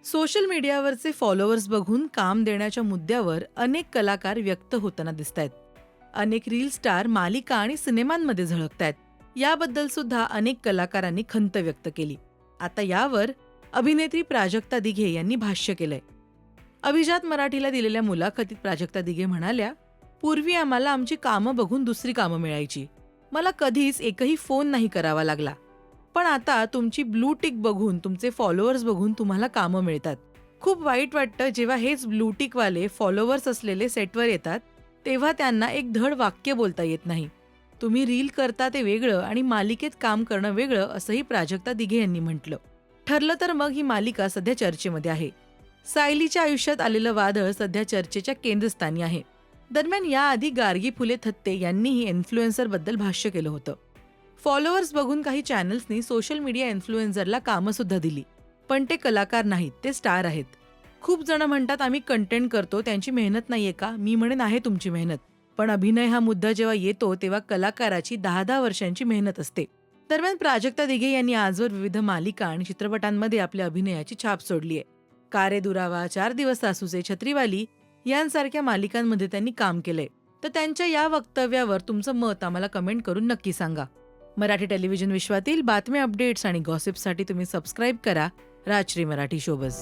Social मीडियावरचे followers बघून काम देण्याच्या मुद्द्यावर अनेक कलाकार व्यक्त होताना दिसतायत. अनेक रील स्टार मालिका आणि सिनेमांमध्ये झळकतायत. याबद्दल सुद्धा अनेक कलाकारांनी खंत व्यक्त केली. आता यावर अभिनेत्री प्राजक्ता दिघे यांनी भाष्य केलंय. अभिजात मराठीला दिलेल्या मुलाखतीत प्राजक्ता दिघे म्हणाल्या, पूर्वी आम्हाला आमची कामं बघून दुसरी कामं मिळायची. मला कधीच एकही फोन नाही करावा लागला. पण आता तुमची ब्लू टिक बघून, तुमचे फॉलोअर्स बघून तुम्हाला कामं मिळतात. खूप वाईट वाटतं जेव्हा हेच ब्लू टिकवाले फॉलोअर्स असलेले सेटवर येतात, तेव्हा त्यांना एक धड वाक्य बोलता येत नाही. तुम्ही रील करता ते वेगळं आणि मालिकेत काम करणं वेगळं, असंही प्राजक्ता दिघे यांनी म्हटलं. ठरलं तर मग ही मालिका सध्या चर्चेमध्ये आहे. सायलीच्या आयुष्यात आलेलं वादळ सध्या चर्चेच्या केंद्रस्थानी आहे. दरम्यान याआधी गार्गी फुले थत्ते यांनीही इन्फ्लुएन्सरबद्दल भाष्य केलं होतं. फॉलोअर्स बघून काही चॅनल्सनी सोशल मीडिया इन्फ्लुएन्सरला कामं सुद्धा दिली. पण ते कलाकार नाहीत, ते स्टार आहेत. खूप जण म्हणतात आम्ही कंटेंट करतो, त्यांची मेहनत नाहीये का? मी म्हणेन आहे तुमची मेहनत. पण अभिनय हा मुद्दा जेव्हा येतो तेव्हा कलाकाराची 10-10 वर्षांची मेहनत असते. दरम्यान प्राजक्ता दिघे यांनी आजवर विविध मालिका आणि चित्रपटांमध्ये आपल्या अभिनयाची छाप सोडली आहे. कारे दुरावा, 4 दिवस सासूचे, छत्रीवाली यांसारख्या मालिकांमध्ये त्यांनी काम केलंय. तर त्यांच्या या वक्तव्यावर तुमचं मत आम्हाला कमेंट करून नक्की सांगा. मराठी टेलिव्हिजन विश्वातील बातम्या, अपडेट्स आणि गॉसिपसाठी तुम्ही सबस्क्राईब करा राजश्री मराठी शोबज.